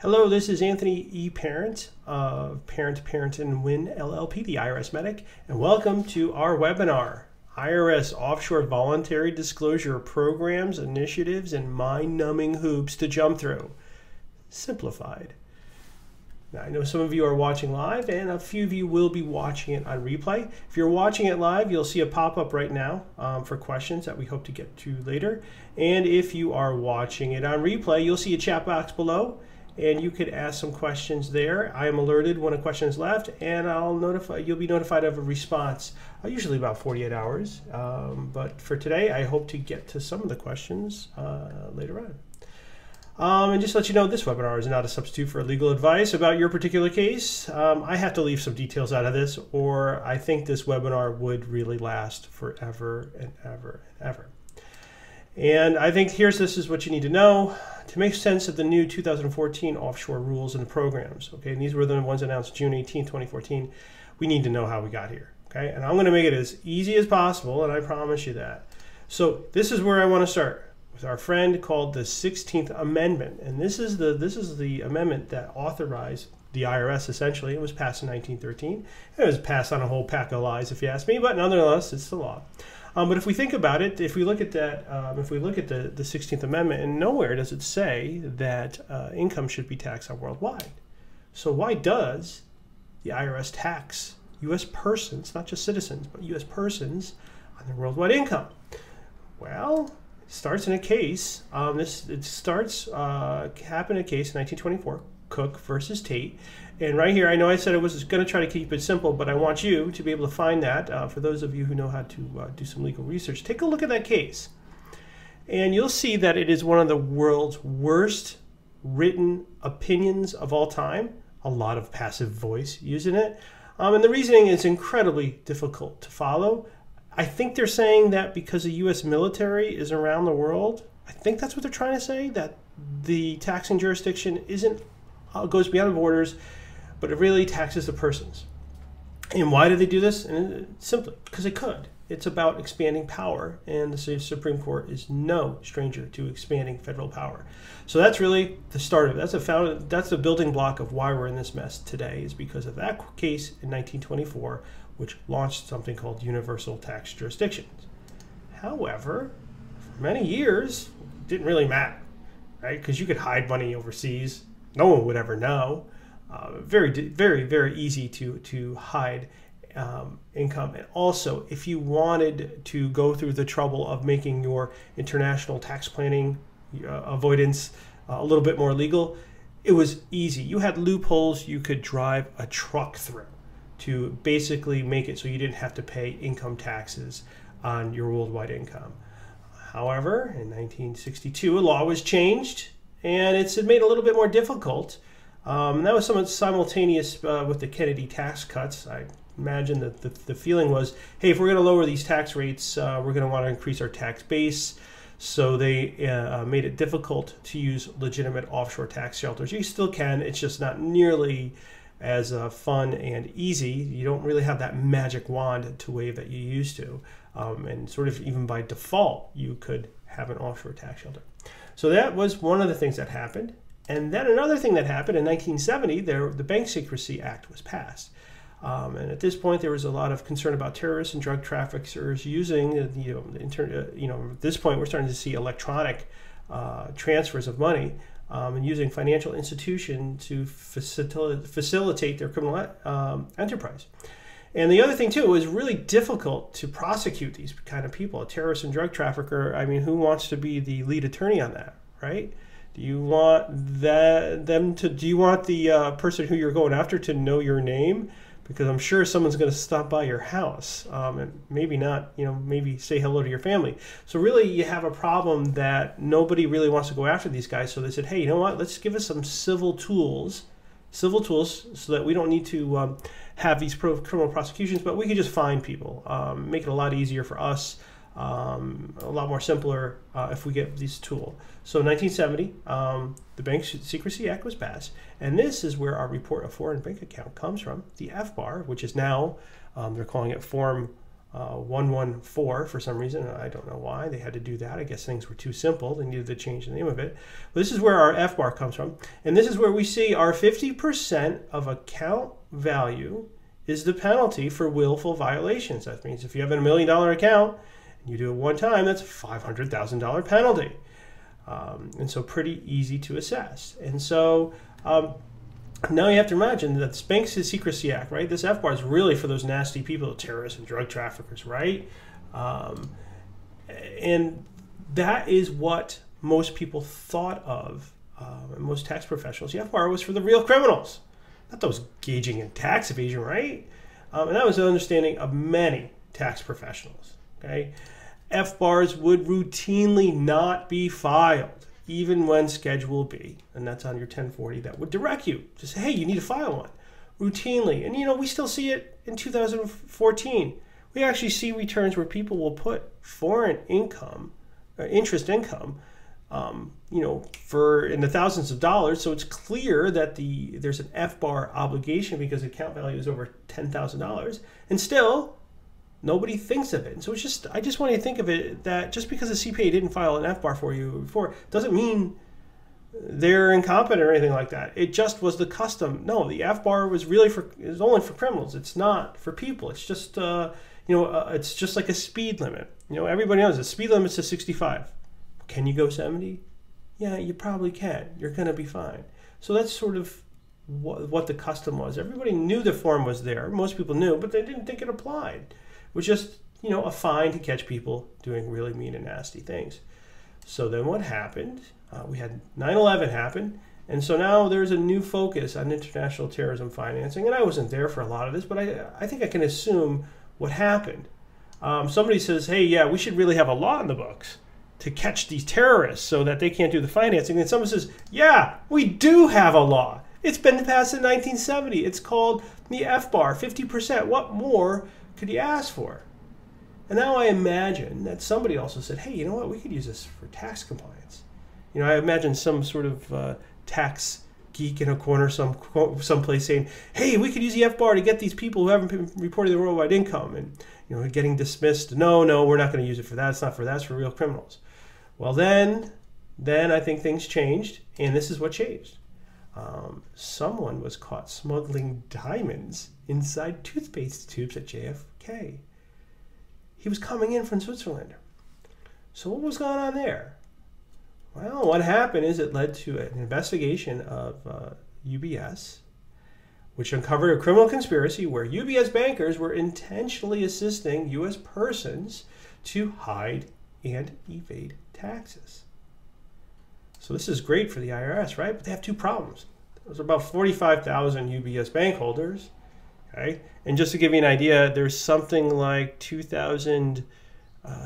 Hello, this is Anthony E. Parent of Parent and Win LLP, the IRSMedic, and welcome to our webinar, IRS Offshore Voluntary Disclosure Programs, Initiatives, and Mind-Numbing Hoops to Jump Through. Simplified. Now, I know some of you are watching live, and a few of you will be watching it on replay. If you're watching it live, you'll see a pop-up right now for questions that we hope to get to later. And if you are watching it on replay, you'll see a chat box below, and you could ask some questions there. I am alerted when a question is left, and you'll be notified of a response, usually about 48 hours. But for today, I hope to get to some of the questions later on. And just to let you know, this webinar is not a substitute for legal advice about your particular case. I have to leave some details out of this, or I think this webinar would really last forever and ever and ever. And I think this is what you need to know to make sense of the new 2014 offshore rules and programs. Okay, and these were the ones announced June 18, 2014. We need to know how we got here. Okay, and I'm going to make it as easy as possible, and I promise you that. So this is where I want to start with our friend called the 16th Amendment, and this is the amendment that authorized the IRS. Essentially, it was passed in 1913. It was passed on a whole pack of lies, if you ask me, but nonetheless, it's the law. But if we think about it, if we look at that, if we look at the 16th Amendment, and nowhere does it say that income should be taxed on worldwide. So why does the IRS tax U.S. persons, not just citizens, but U.S. persons on their worldwide income? Well, it starts in a case. Happened in a case in 1924, Cook versus Tate. And right here, I know I said I was going to try to keep it simple, but I want you to be able to find that. For those of you who know how to do some legal research, take a look at that case. And you'll see that it is one of the world's worst written opinions of all time. A lot of passive voice using it. And the reasoning is incredibly difficult to follow. I think they're saying that because the U.S. military is around the world, I think that's what they're trying to say, that the taxing jurisdiction goes beyond borders, but it really taxes the persons. And why do they do this? And simply because they could. It's about expanding power, and the Supreme Court is no stranger to expanding federal power. So that's really the start of it. That's the building block of why we're in this mess today, is because of that case in 1924, which launched something called universal tax jurisdictions. However, for many years, it didn't really matter, right? Because you could hide money overseas. No one would ever know. Very, very easy to hide income. And also, if you wanted to go through the trouble of making your international tax planning avoidance a little bit more legal, it was easy. You had loopholes you could drive a truck through to basically make it so you didn't have to pay income taxes on your worldwide income. However, in 1962, a law was changed, and it's made it a little bit more difficult. That was somewhat simultaneous with the Kennedy tax cuts. I imagine that the feeling was, hey, if we're going to lower these tax rates, we're going to want to increase our tax base. So they made it difficult to use legitimate offshore tax shelters. You still can, it's just not nearly as fun and easy. You don't really have that magic wand to wave that you used to. And sort of even by default, you could have an offshore tax shelter. So that was one of the things that happened. And then another thing that happened in 1970, the Bank Secrecy Act was passed. And at this point, there was a lot of concern about terrorists and drug traffickers using, at this point, we're starting to see electronic transfers of money and using financial institutions to facilitate their criminal enterprise. And the other thing, too, it was really difficult to prosecute these kind of people. A terrorist and drug trafficker, I mean, who wants to be the lead attorney on that, right? Do you want do you want the person who you're going after to know your name? Because I'm sure someone's going to stop by your house and maybe not, maybe say hello to your family. So really you have a problem that nobody really wants to go after these guys. So they said, hey, you know what? Let's give us some civil tools so that we don't need to have these criminal prosecutions, but we can just fine people, make it a lot easier for us, a lot more simpler if we get this tool. So in 1970, the Bank Secrecy Act was passed, and this is where our report of foreign bank account comes from, the FBAR, which is now, they're calling it Form 114 for some reason. I don't know why they had to do that. I guess things were too simple. They needed to change the name of it. But this is where our FBAR comes from. And this is where we see our 50% of account value is the penalty for willful violations. That means if you have a $1 million account and you do it one time, that's a $500,000 penalty. And so pretty easy to assess. And so now you have to imagine that the Secrecy Act, right? This FBAR is really for those nasty people, terrorists and drug traffickers, right? And that is what most people thought of, and most tax professionals. The FBAR was for the real criminals, not those engaging in tax evasion, right? And that was the understanding of many tax professionals, okay? FBARs would routinely not be filed, even when Schedule B, and that's on your 1040, that would direct you to say, hey, you need to file one, routinely. And, you know, we still see it in 2014. We actually see returns where people will put foreign income, interest income, you know, for in the thousands of dollars. So it's clear that there's an FBAR obligation because the account value is over $10,000, and still nobody thinks of it. And so it's just, I just want you to think of it that just because the CPA didn't file an FBAR for you before doesn't mean they're incompetent or anything like that. It just was the custom. No, the FBAR was really is only for criminals. It's not for people. It's just, you know, it's just like a speed limit. You know, everybody knows the speed limit's to 65. Can you go 70? Yeah, you probably can. You're going to be fine. So that's sort of what the custom was. Everybody knew the form was there. Most people knew, but they didn't think it applied. It was just, you know, a fine to catch people doing really mean and nasty things. So then what happened? We had 9/11 happen, and so now there's a new focus on international terrorism financing. And I wasn't there for a lot of this, but I think I can assume what happened. Somebody says, hey, yeah, we should really have a law in the books to catch these terrorists so that they can't do the financing. And someone says, yeah, we do have a law. It's been passed in 1970. It's called the FBAR, 50%. What more could you ask for? And now I imagine that somebody also said, hey, you know what? We could use this for tax compliance. You know, I imagine some sort of tax geek in a corner someplace saying, hey, we could use the FBAR to get these people who haven't been reporting their worldwide income and, you know, getting dismissed. No, we're not going to use it for that. It's not for that. It's for real criminals. Well, then I think things changed, and this is what changed. Someone was caught smuggling diamonds inside toothpaste tubes at JFK. He was coming in from Switzerland. So what was going on there? Well, what happened is it led to an investigation of UBS, which uncovered a criminal conspiracy where UBS bankers were intentionally assisting U.S. persons to hide and evade taxes. So this is great for the IRS, right? But they have two problems. There's about 45,000 UBS bank holders, okay? And just to give you an idea, there's something like 2,000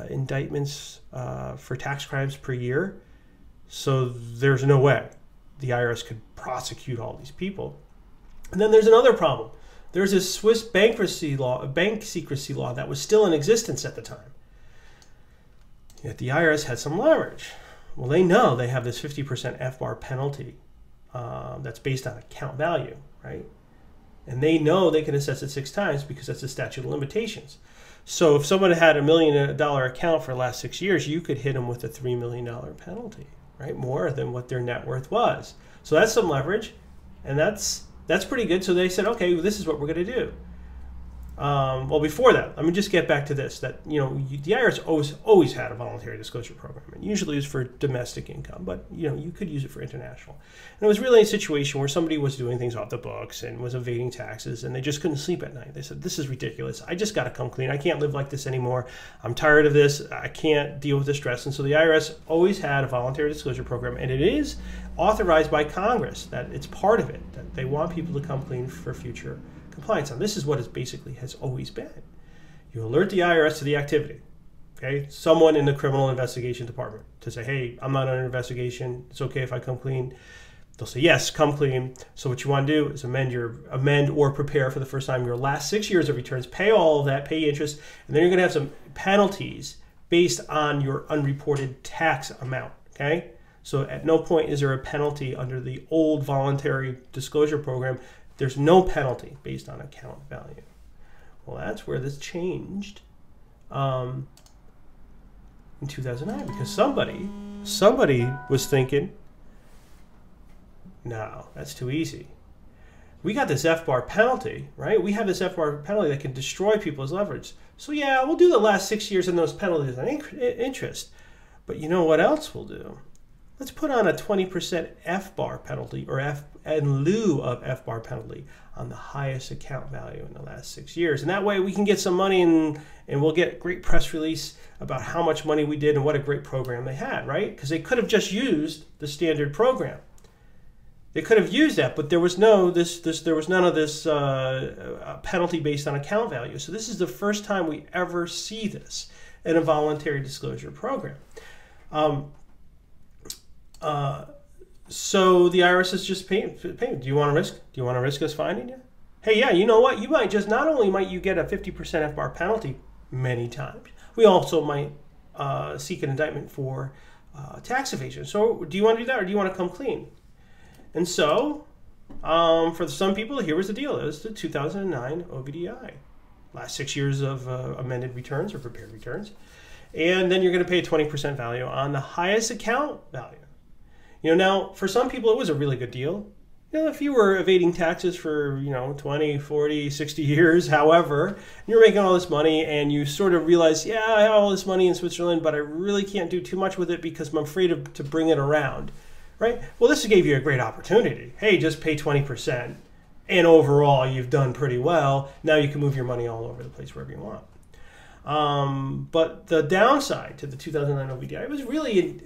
indictments for tax crimes per year. So there's no way the IRS could prosecute all these people. And then there's another problem. There's a Swiss bankruptcy law, a bank secrecy law that was still in existence at the time. Yet the IRS had some leverage. Well, they know they have this 50% FBAR penalty that's based on account value, right? And they know they can assess it 6 times because that's the statute of limitations. So if someone had $1 million account for the last 6 years, you could hit them with a $3 million penalty, right? More than what their net worth was. So that's some leverage, and that's pretty good. So they said, okay, well, this is what we're going to do. Well, before that, let me just get back to this, that, you know, the IRS always had a voluntary disclosure program, and usually it was for domestic income, but, you know, you could use it for international. And it was really a situation where somebody was doing things off the books and was evading taxes, and they just couldn't sleep at night. They said, this is ridiculous. I just got to come clean. I can't live like this anymore. I'm tired of this. I can't deal with the stress. And so the IRS always had a voluntary disclosure program, and it is authorized by Congress, that it's part of it, that they want people to come clean for future compliance. And this is what it basically has always been. You alert the IRS to the activity, okay? Someone in the criminal investigation department to say, hey, I'm not under investigation. It's okay if I come clean. They'll say, yes, come clean. So what you want to do is amend or prepare for the first time your last 6 years of returns, pay all of that, pay interest, and then you're going to have some penalties based on your unreported tax amount, okay? So at no point is there a penalty under the old voluntary disclosure program. There's no penalty based on account value. Well, that's where this changed in 2009 because somebody was thinking, no, that's too easy. We got this FBAR penalty, right? We have this FBAR penalty that can destroy people's leverage. So yeah, we'll do the last 6 years in those penalties and interest. But you know what else we'll do? Let's put on a 20% FBAR penalty, or in lieu of FBAR penalty, on the highest account value in the last 6 years. And that way we can get some money and we'll get great press release about how much money we did and what a great program they had, right? Because they could have just used the standard program. They could have used that, but there was none of this penalty based on account value. So this is the first time we ever see this in a voluntary disclosure program. So the IRS is just paying. Do you want to risk? Do you want to risk us finding you? Hey, yeah, you know what? You might just, not only might you get a 50% FBAR penalty many times, we also might seek an indictment for tax evasion. So do you want to do that, or do you want to come clean? And so, for some people, here was the deal. It was the 2009 OVDI. Last 6 years of amended returns or prepared returns. And then you're going to pay a 20% value on the highest account value. You know, now, for some people, it was a really good deal. You know, if you were evading taxes for, 20, 40, 60 years, however, you're making all this money and you sort of realize, yeah, I have all this money in Switzerland, but I really can't do too much with it because I'm afraid to bring it around. Right? Well, this gave you a great opportunity. Hey, just pay 20%, and overall, you've done pretty well. Now you can move your money all over the place wherever you want. But the downside to the 2009 OVDI, it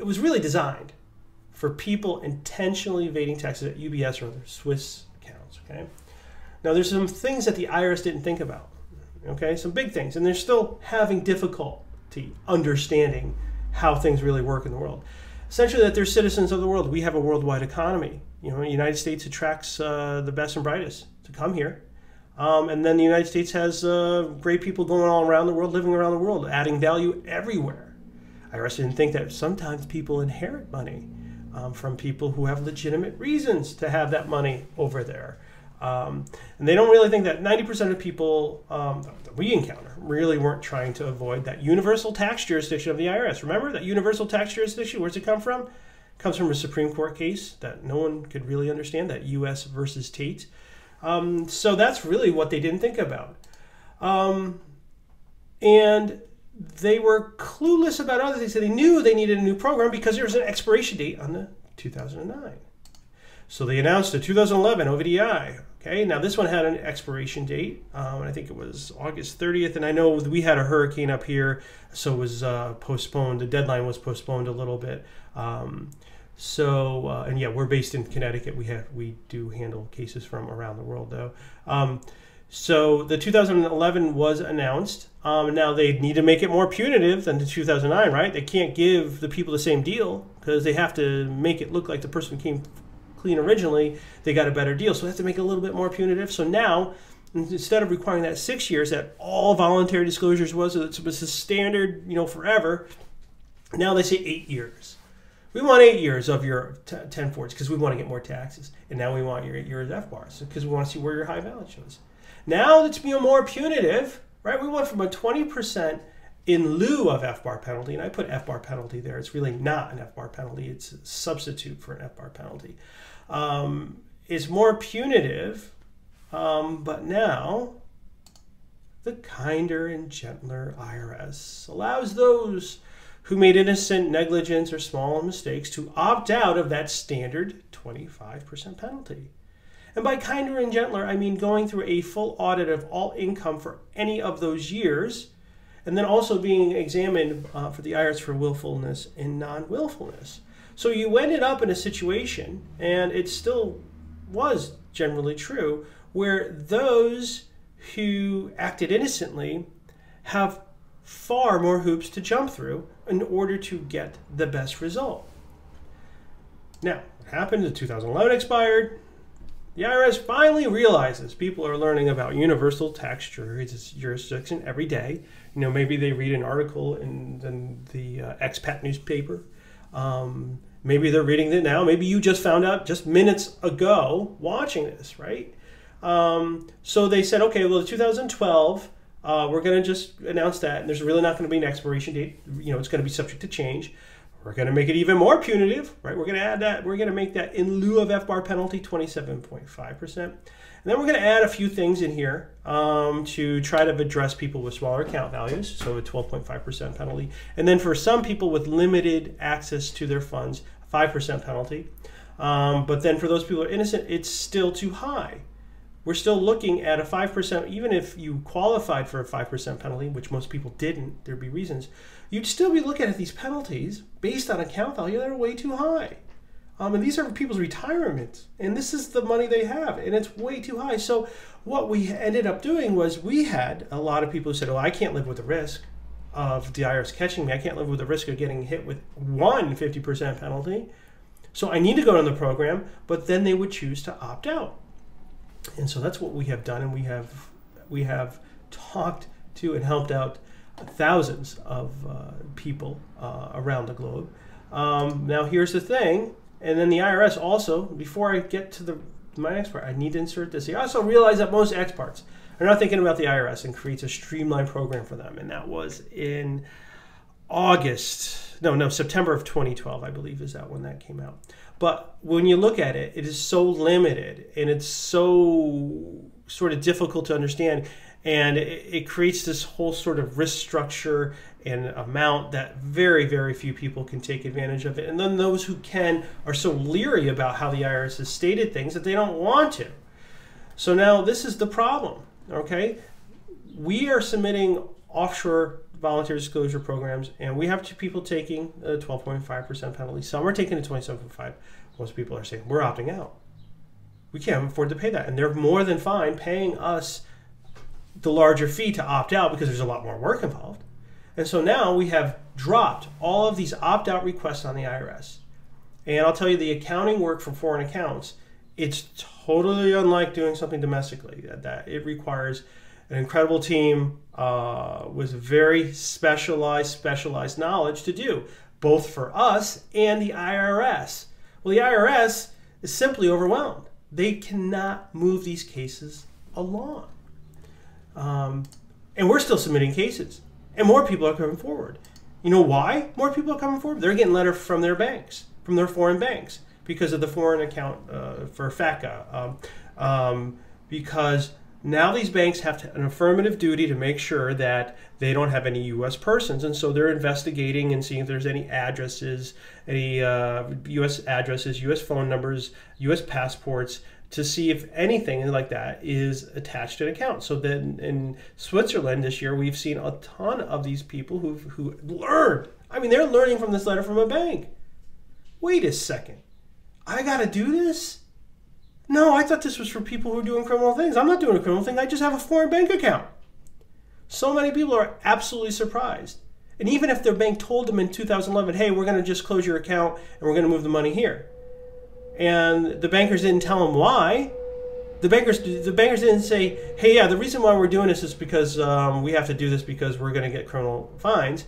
was really designed for people intentionally evading taxes at UBS or other Swiss accounts. Okay. Now, there's some things that the IRS didn't think about. Okay, some big things, and they're still having difficulty understanding how things really work in the world. Essentially, that they're citizens of the world. We have a worldwide economy. The United States attracts the best and brightest to come here. And then the United States has great people going all around the world, living around the world, adding value everywhere. IRS didn't think that sometimes people inherit money from people who have legitimate reasons to have that money over there. And they don't really think that 90% of people that we encounter really weren't trying to avoid that universal tax jurisdiction of the IRS. Remember that universal tax jurisdiction? Where's it come from? It comes from a Supreme Court case that no one could really understand, that U.S. versus Tate. So that's really what they didn't think about. And they were clueless about other things. So they knew they needed a new program because there was an expiration date on the 2009. So they announced a 2011 OVDI. Okay, now this one had an expiration date, and I think it was August 30th. And I know we had a hurricane up here, so it was postponed. The deadline was postponed a little bit. And yeah, we're based in Connecticut. We do handle cases from around the world, though. So the 2011 was announced. Now they need to make it more punitive than the 2009, right? They can't give the people the same deal because they have to make it look like the person came clean originally. They got a better deal, so they have to make it a little bit more punitive. So now, instead of requiring that 6 years that all voluntary disclosures was the standard, forever, now they say 8 years. We want 8 years of your 1040s because we want to get more taxes. And now we want your 8 years FBARs because we want to see where your high balance is. Now it's more punitive, right? We went from a 20% in lieu of FBAR penalty, and I put FBAR penalty there. It's really not an FBAR penalty. It's a substitute for an FBAR penalty. It's more punitive, but now the kinder and gentler IRS allows those who made innocent negligence or small mistakes to opt out of that standard 25% penalty. And by kinder and gentler, I mean going through a full audit of all income for any of those years, and then also being examined for the IRS for willfulness and non-willfulness. So you ended up in a situation, and it still was generally true, where those who acted innocently have far more hoops to jump through in order to get the best result. Now, what happened? The 2011 expired. The IRS finally realizes people are learning about universal tax jurisdiction every day. Maybe they read an article in the expat newspaper. Maybe they're reading it now. Maybe you just found out just minutes ago watching this, right? So they said, okay, well, the 2012 We're going to just announce that, and there's really not going to be an expiration date. It's going to be subject to change. We're going to make it even more punitive, right? We're going to add that. We're going to make that in lieu of FBAR penalty 27.5%. And then we're going to add a few things in here to try to address people with smaller account values, so a 12.5% penalty. And then for some people with limited access to their funds, a 5% penalty. But then for those people who are innocent, it's still too high. We're still looking at a 5%, even if you qualified for a 5% penalty, which most people didn't, there'd be reasons, you'd still be looking at these penalties based on account value that are way too high. And these are people's retirements, and this is the money they have, and it's way too high. So what we ended up doing was we had a lot of people who said, oh, I can't live with the risk of the IRS catching me. I can't live with the risk of getting hit with one 50% penalty. So I need to go on the program, but then they would choose to opt out. And so that's what we have done, and we have talked to and helped out thousands of people around the globe. Now here's the thing, and then the IRS also, before I get to my next part, I need to insert this. I also realize that most experts are not thinking about the IRS and creates a streamlined program for them, and that was in September of 2012, I believe, is that when that came out. But when you look at it, it is so limited and it's so sort of difficult to understand, and it creates this whole sort of risk structure and amount that very, very few people can take advantage of it. And then those who can are so leery about how the IRS has stated things that they don't want to. So now this is the problem, okay? We are submitting offshore voluntary disclosure programs, and we have two people taking a 12.5% penalty. Some are taking a 27.5%. Most people are saying, we're opting out. We can't afford to pay that. And they're more than fine paying us the larger fee to opt out because there's a lot more work involved. And so now we have dropped all of these opt-out requests on the IRS. And I'll tell you, the accounting work for foreign accounts, it's totally unlike doing something domestically. That it requires an incredible team with very specialized knowledge to do, both for us and the IRS. Well, the IRS is simply overwhelmed. They cannot move these cases along. And we're still submitting cases, and more people are coming forward. You know why more people are coming forward? They're getting letters from their banks, from their foreign banks, because of the foreign account for FATCA, because now these banks have an affirmative duty to make sure that they don't have any U.S. persons, and so they're investigating and seeing if there's any addresses, any U.S. addresses, U.S. phone numbers, U.S. passports, to see if anything like that is attached to an account. So then in Switzerland this year, we've seen a ton of these people who learned. I mean, they're learning from this letter from a bank. Wait a second. I got to do this? No, I thought this was for people who are doing criminal things. I'm not doing a criminal thing. I just have a foreign bank account. So many people are absolutely surprised. And even if their bank told them in 2011, hey, we're going to just close your account and we're going to move the money here, and the bankers didn't tell them why, the bankers didn't say, hey, yeah, the reason why we're doing this is because we have to do this because we're going to get criminal fines,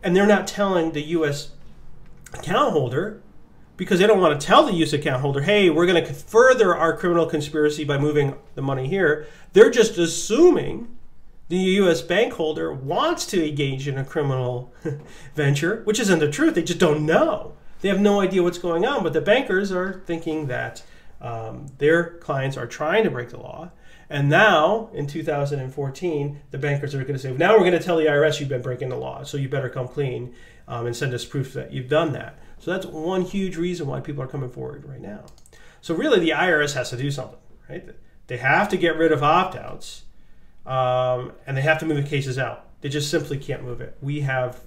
and they're not telling the U.S. account holder, because they don't want to tell the U.S. account holder, hey, we're going to further our criminal conspiracy by moving the money here. They're just assuming the U.S. bank holder wants to engage in a criminal venture, which isn't the truth. They just don't know. They have no idea what's going on, but the bankers are thinking that their clients are trying to break the law. And now, in 2014, the bankers are going to say, now we're going to tell the IRS you've been breaking the law, so you better come clean and send us proof that you've done that. So that's one huge reason why people are coming forward right now. So really, the IRS has to do something, right? They have to get rid of opt-outs, and they have to move the cases out. They just simply can't move it. We have,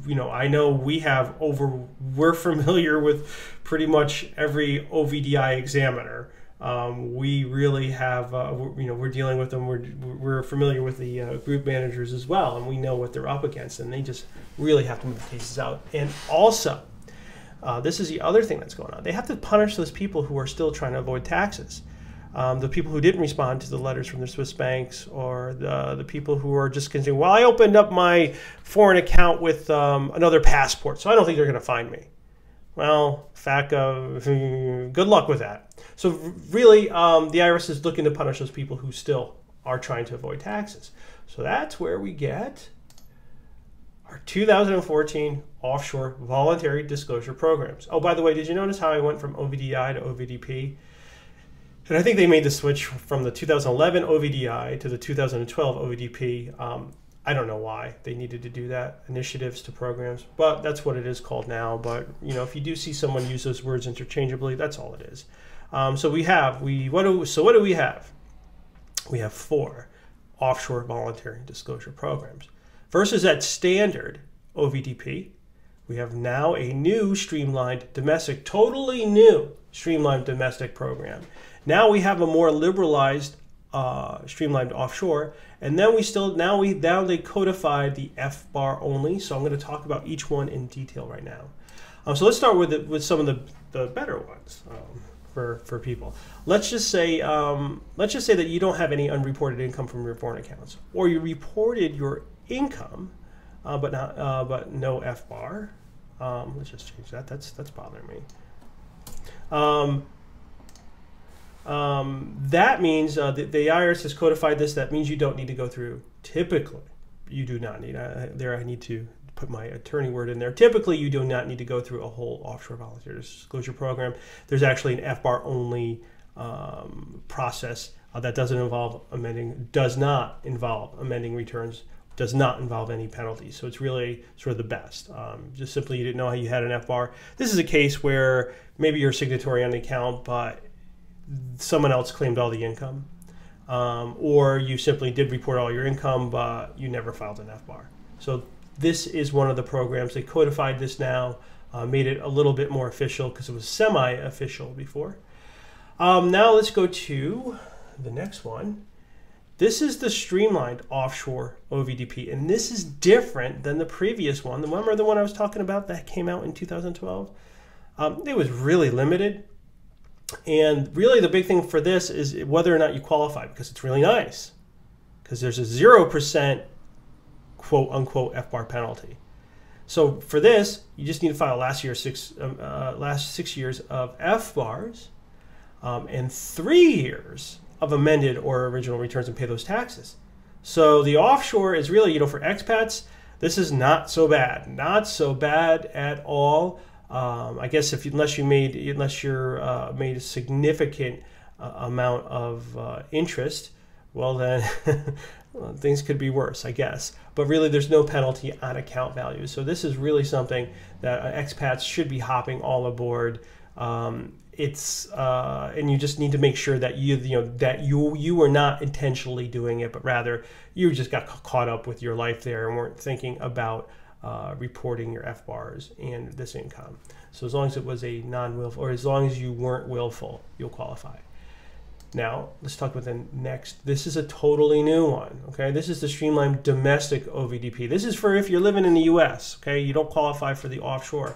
I know we have we're familiar with pretty much every OVDI examiner. We really have, we're dealing with them. We're familiar with the group managers as well, and we know what they're up against, and they just really have to move the cases out. And also, this is the other thing that's going on. They have to punish those people who are still trying to avoid taxes. The people who didn't respond to the letters from their Swiss banks, or the people who are just considering, well, I opened up my foreign account with another passport, so I don't think they're going to find me. Well, FATCA, good luck with that. So really, the IRS is looking to punish those people who still are trying to avoid taxes. So that's where we get our 2014 offshore voluntary disclosure programs. Oh, by the way, did you notice how I went from OVDI to OVDP? And I think they made the switch from the 2011 OVDI to the 2012 OVDP. I don't know why they needed to do that, initiatives to programs, but that's what it is called now. But you know, if you do see someone use those words interchangeably, that's all it is. So what do we have? We have 4 offshore voluntary disclosure programs. Versus that standard OVDP, we have now a new streamlined domestic, totally new streamlined domestic program. Now we have a more liberalized streamlined offshore, and then they codified the FBAR only. So I'm going to talk about each one in detail right now. So let's start with some of the better ones for people. Let's just say that you don't have any unreported income from your foreign accounts, or you reported your income, but no FBAR. Let's just change that. That's bothering me. That means the IRS has codified this. That means you don't need to go through. Typically, you do not need. I need to put my attorney word in there. Typically, you do not need to go through a whole offshore voluntary disclosure program. There's actually an FBAR only process that does not involve amending returns, does not involve any penalties. So it's really sort of the best. Just simply you didn't know how you had an FBAR. This is a case where maybe you're a signatory on the account, but someone else claimed all the income. Or you simply did report all your income, but you never filed an FBAR. So this is one of the programs. They codified this now, made it a little bit more official because it was semi-official before. Now let's go to the next one. This is the streamlined offshore OVDP, and this is different than the previous one. Remember the one I was talking about that came out in 2012? It was really limited, and really the big thing for this is whether or not you qualify, because it's really nice, because there's a 0% quote-unquote FBAR penalty. So for this, you just need to file last 6 years of FBARs and 3 years of amended or original returns and pay those taxes. So the offshore is really, for expats, this is not so bad. Not so bad at all. I guess unless you're made a significant amount of interest, well then well, things could be worse, I guess. But really, there's no penalty on account values. So this is really something that expats should be hopping all aboard. And you just need to make sure that you were not intentionally doing it, but rather you just got caught up with your life there and weren't thinking about reporting your FBARs and this income. So as long as it was a non-willful, or as long as you weren't willful, you'll qualify. Now let's talk about the next. This is a totally new one. Okay, this is the streamlined domestic OVDP. This is for if you're living in the U.S. Okay, you don't qualify for the offshore.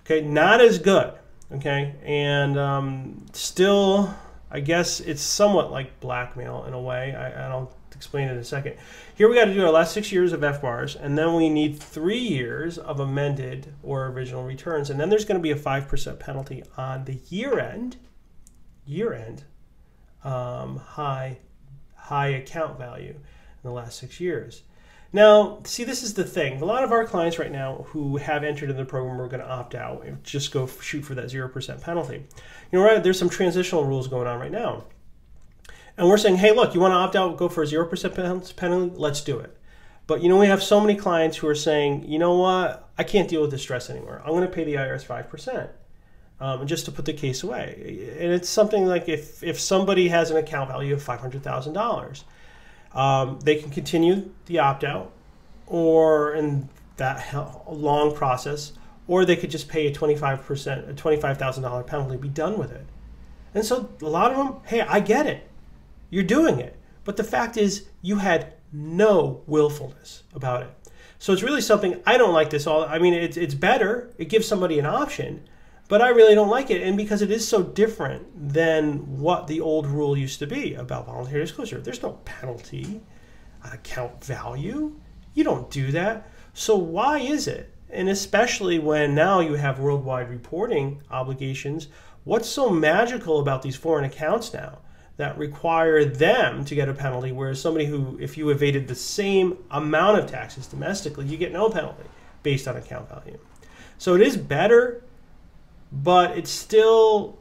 Okay, not as good. Okay, and still, I guess it's somewhat like blackmail in a way. I'll explain it in a second. Here we got to do our last 6 years of FBARs, and then we need 3 years of amended or original returns, and then there's going to be a 5% penalty on the year-end high account value in the last 6 years. Now, see, this is the thing. A lot of our clients right now who have entered in the program are going to opt out and just go shoot for that 0% penalty. Right, there's some transitional rules going on right now. And we're saying, hey, look, you want to opt out, go for a 0% penalty? Let's do it. But, we have so many clients who are saying, you know what? I can't deal with this stress anymore. I'm going to pay the IRS 5%. Just to put the case away. And it's something like if somebody has an account value of $500,000, they can continue the opt-out or in that long process, or they could just pay a $25,000 penalty, be done with it. And so a lot of them, hey, I get it. You're doing it. But the fact is you had no willfulness about it. So it's really something, I don't like this all. I mean, it's better. It gives somebody an option. But I really don't like it, and because it is so different than what the old rule used to be about voluntary disclosure. There's no penalty on account value. You don't do that. So why is it? And especially when now you have worldwide reporting obligations, what's so magical about these foreign accounts now that require them to get a penalty, whereas somebody who, if you evaded the same amount of taxes domestically, you get no penalty based on account value. So it is better, but it's still,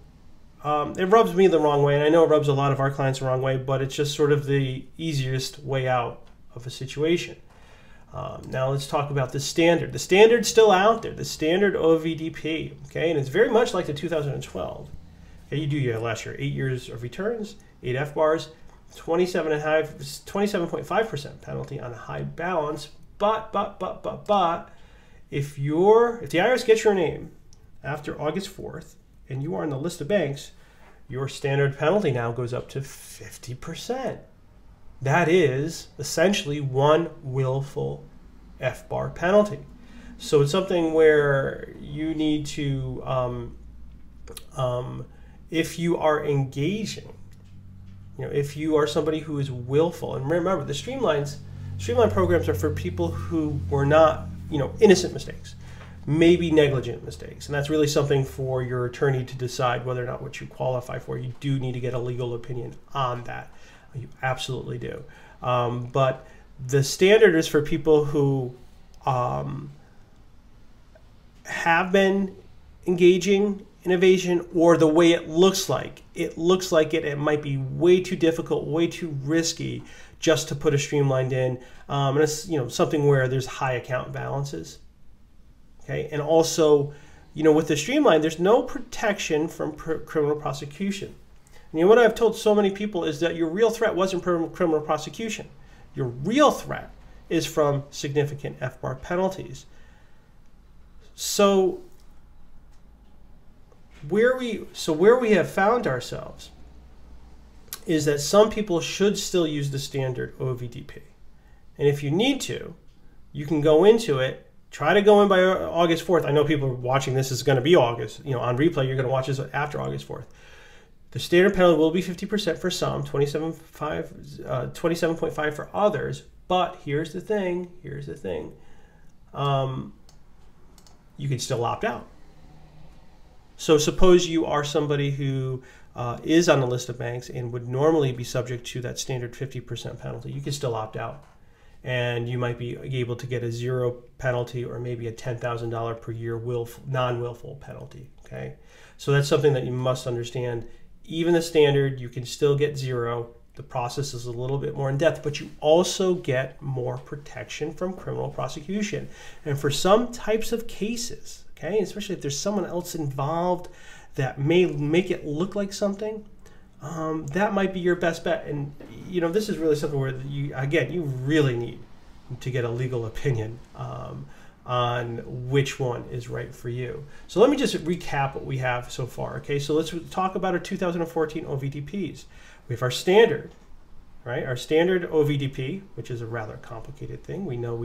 it rubs me the wrong way, and I know it rubs a lot of our clients the wrong way, but it's just sort of the easiest way out of a situation. Now let's talk about the standard. The standard's still out there, the standard OVDP, okay, and it's very much like the 2012. Okay, you do your last year 8 years of returns, 8 FBARs, 27.5% penalty on a high balance. But if the IRS gets your name after August 4th and you are on the list of banks, your standard penalty now goes up to 50%. That is essentially one willful FBAR penalty. So it's something where you need to, if you are engaging, if you are somebody who is willful, and remember the streamlined programs are for people who were not, innocent mistakes, maybe negligent mistakes, and that's really something for your attorney to decide whether or not what you qualify for. You do need to get a legal opinion on that. You absolutely do. But the standard is for people who have been engaging in evasion, or the way it looks like. It looks like it might be way too difficult, way too risky just to put a streamlined in. And it's something where there's high account balances. Okay, and also, with the streamlined, there's no protection from criminal prosecution. And what I've told so many people is that your real threat wasn't from criminal prosecution. Your real threat is from significant FBAR penalties. So where we have found ourselves is that some people should still use the standard OVDP. And if you need to, you can go into it, try to go in by August 4th. I know people are watching this is going to be August, on replay, you're going to watch this after August 4th. The standard penalty will be 50% for some, 27.5 for others. But here's the thing, you can still opt out. So suppose you are somebody who is on the list of banks and would normally be subject to that standard 50% penalty. You can still opt out, and you might be able to get a zero penalty or maybe a $10,000 per year non-willful penalty. Okay, so that's something that you must understand. Even the standard, you can still get zero. The process is a little bit more in depth, but you also get more protection from criminal prosecution. And for some types of cases, okay, especially if there's someone else involved that may make it look like something, that might be your best bet. And this is really something where you really need to get a legal opinion on which one is right for you. So let me just recap what we have so far. Okay, so let's talk about our 2014 OVDPs. We have our standard, right? Our standard OVDP, which is a rather complicated thing. We know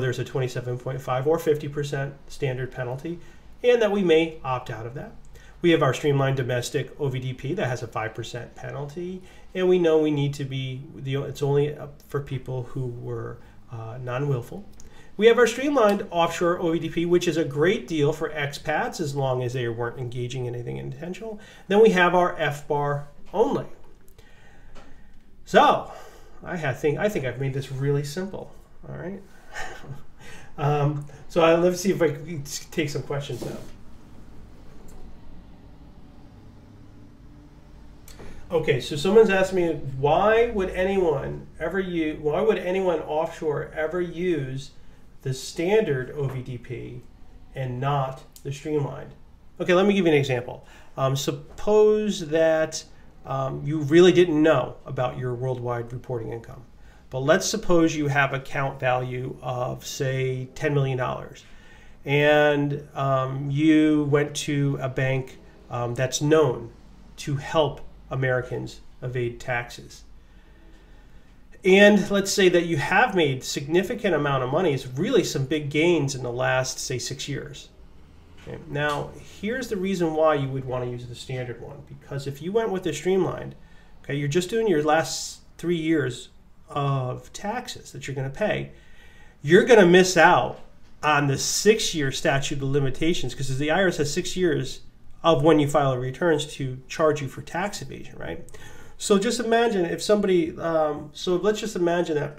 there's a 27.5 or 50% standard penalty, and that we may opt out of that. We have our streamlined domestic OVDP that has a 5% penalty, and we know we need to be, it's only for people who were non-willful. We have our streamlined offshore OVDP, which is a great deal for expats as long as they weren't engaging in anything intentional. Then we have our FBAR only. So I think I've made this really simple. All right. So let's see if I can take some questions now. Okay, so someone's asked me, why would anyone offshore ever use the standard OVDP and not the streamlined? Okay, let me give you an example. Suppose that you really didn't know about your worldwide reporting income, but let's suppose you have account value of, say, $10 million, and you went to a bank that's known to help Americans evade taxes. And let's say that you have made significant amount of money, it's really some big gains in the last, say, 6 years. Okay. Now, here's the reason why you would want to use the standard one, because if you went with the streamlined, okay, you're just doing your last 3 years of taxes that you're going to pay. You're going to miss out on the 6-year statute of limitations, because the IRS has 6 years of when you file returns to charge you for tax evasion, right? So just imagine if somebody, so let's just imagine that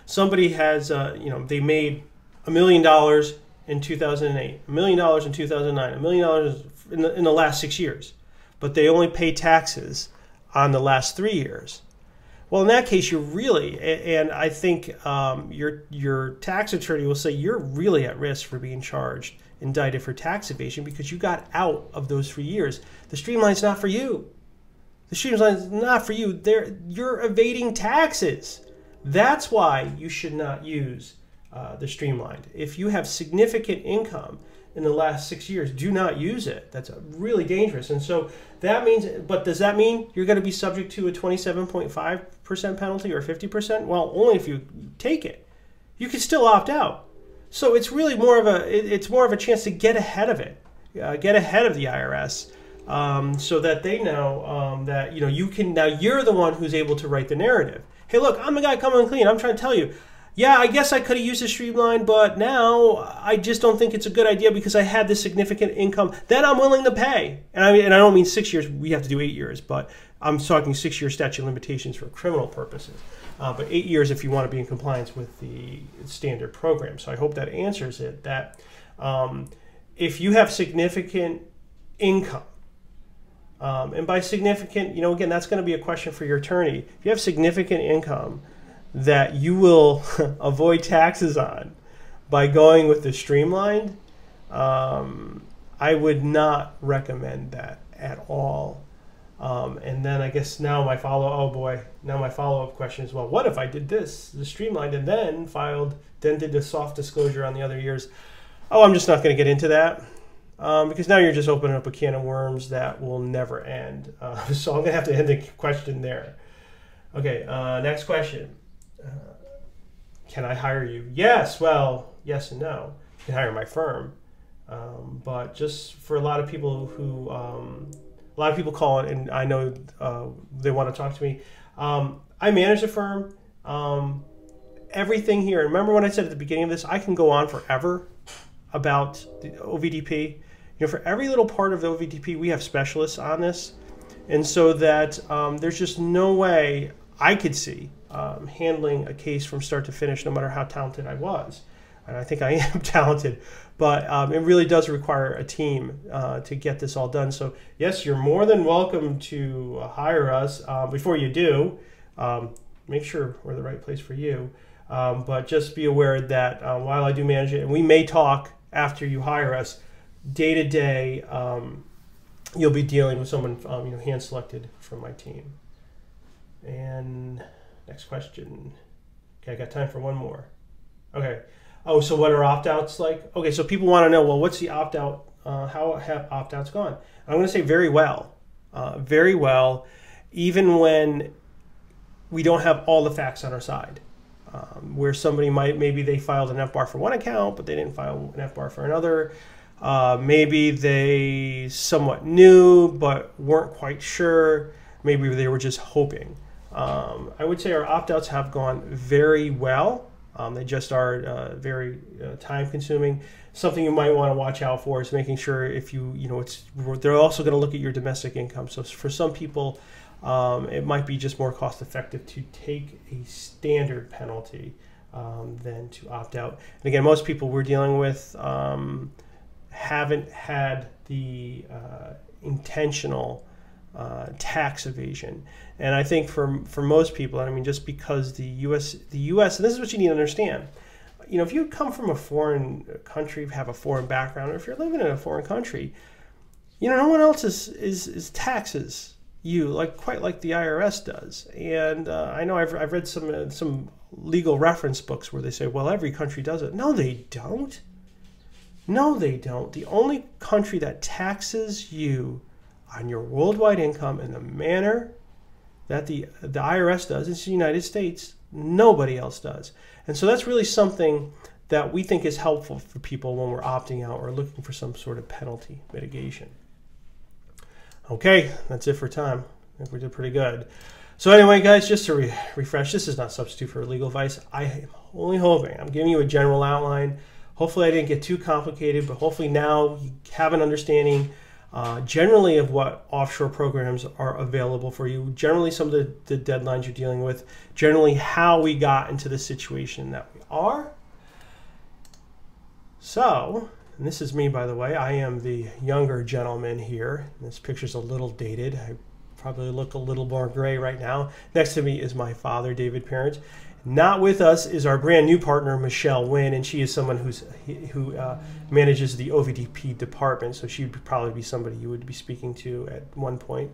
somebody has, they made $1 million in 2008, $1 million in 2009, $1 million in the last 6 years, but they only pay taxes on the last 3 years. Well, in that case, you're really, and I think your tax attorney will say you're really at risk for being charged, indicted for tax evasion because you got out of those 3 years. The streamline's not for you. The streamline's not for you. You're evading taxes. That's why you should not use the streamlined. If you have significant income in the last 6 years, do not use it. That's really dangerous. And so that means, but does that mean you're going to be subject to a 27.5% penalty or 50%? Well, only if you take it. You can still opt out. So it's really more of a chance to get ahead of it, get ahead of the IRS, so that they know that you can. Now you're the one who's able to write the narrative. Hey, look, I'm the guy coming clean. I'm trying to tell you. Yeah, I guess I could have used a streamline, but now I just don't think it's a good idea because I had this significant income that I'm willing to pay. And I don't mean 6 years. We have to do 8 years, but I'm talking 6-year statute of limitations for criminal purposes. But 8 years if you want to be in compliance with the standard program. So I hope that answers it. That if you have significant income, and by significant, again, that's going to be a question for your attorney. If you have significant income that you will avoid taxes on by going with the streamlined, I would not recommend that at all. And then I guess now my follow-up question is, well, what if I did this, the streamlined, and then did the soft disclosure on the other years? Oh, I'm just not going to get into that. Because now you're just opening up a can of worms that will never end. So I'm going to have to end the question there. Okay, next question. Can I hire you? Yes, well, yes and no. You can hire my firm. But just for a lot of people who, a lot of people call it, and I know they want to talk to me. I manage a firm. Everything here, remember when I said at the beginning of this, I can go on forever about the OVDP. For every little part of the OVDP, we have specialists on this. And so that there's just no way I could see handling a case from start to finish, no matter how talented I was. And I think I am talented, but it really does require a team to get this all done. So yes, you're more than welcome to hire us. Before you do, make sure we're the right place for you. But just be aware that while I do manage it, and we may talk after you hire us, day to day, you'll be dealing with someone hand selected from my team. And next question. Okay, I got time for one more. Okay. Oh, so what are opt-outs like? Okay, so people want to know, well, what's the opt-out? How have opt-outs gone? I'm going to say very well. Very well, even when we don't have all the facts on our side. Where somebody maybe they filed an FBAR for one account, but they didn't file an FBAR for another. Maybe they somewhat knew, but weren't quite sure. Maybe they were just hoping. I would say our opt-outs have gone very well. They just are very time-consuming. Something you might want to watch out for is making sure if they're also going to look at your domestic income. So for some people, it might be just more cost-effective to take a standard penalty than to opt out. And again, most people we're dealing with haven't had the intentional tax evasion. And I think for most people, and I mean, just because the U.S., and this is what you need to understand, if you come from a foreign country, have a foreign background, or if you're living in a foreign country, no one else is taxes you quite like the IRS does. And I know I've read some legal reference books where they say, well, every country does it. No, they don't. No, they don't. The only country that taxes you on your worldwide income in the manner that the IRS does is the United States. Nobody else does. And so that's really something that we think is helpful for people when we're opting out or looking for some sort of penalty mitigation. Okay, that's it for time. I think we did pretty good. So anyway, guys, just to refresh, this is not substitute for legal advice. I am only hoping, I'm giving you a general outline. Hopefully I didn't get too complicated, but hopefully now you have an understanding generally of what offshore programs are available for you, generally some of the deadlines you're dealing with, generally how we got into the situation that we are. So, and this is me, by the way. I am the younger gentleman here. This picture's a little dated. I probably look a little more gray right now. Next to me is my father, David Parent. Not with us is our brand new partner, Michelle Wynn, and she is someone who manages the OVDP department, so she'd probably be somebody you would be speaking to at one point.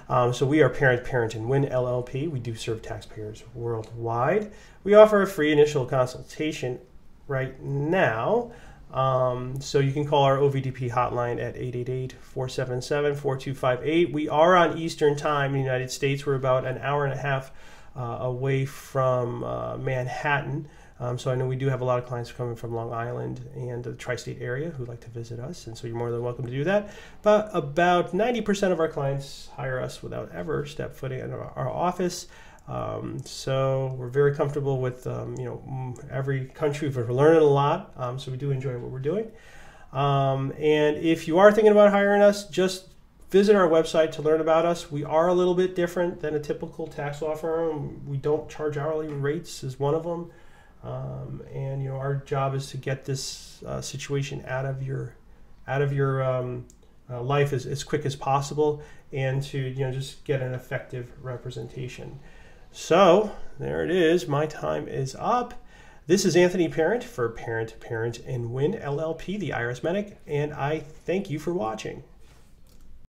So we are Parent, and Wynn LLP. We do serve taxpayers worldwide. We offer a free initial consultation right now. So you can call our OVDP hotline at 888-477-4258. We are on Eastern Time in the United States. We're about an hour and a half away from Manhattan. So I know we do have a lot of clients coming from Long Island and the tri-state area who like to visit us, and so you're more than welcome to do that. But about 90% of our clients hire us without ever step footing in our office. So we're very comfortable with every country. We're learning a lot, so we do enjoy what we're doing. And if you are thinking about hiring us, just visit our website to learn about us. We are a little bit different than a typical tax law firm. We don't charge hourly rates, is one of them. And our job is to get this situation out of your life as quick as possible, and to just get an effective representation. So there it is. My time is up. This is Anthony Parent for Parent, and Wynn LLP, the IRSMedic, and I thank you for watching.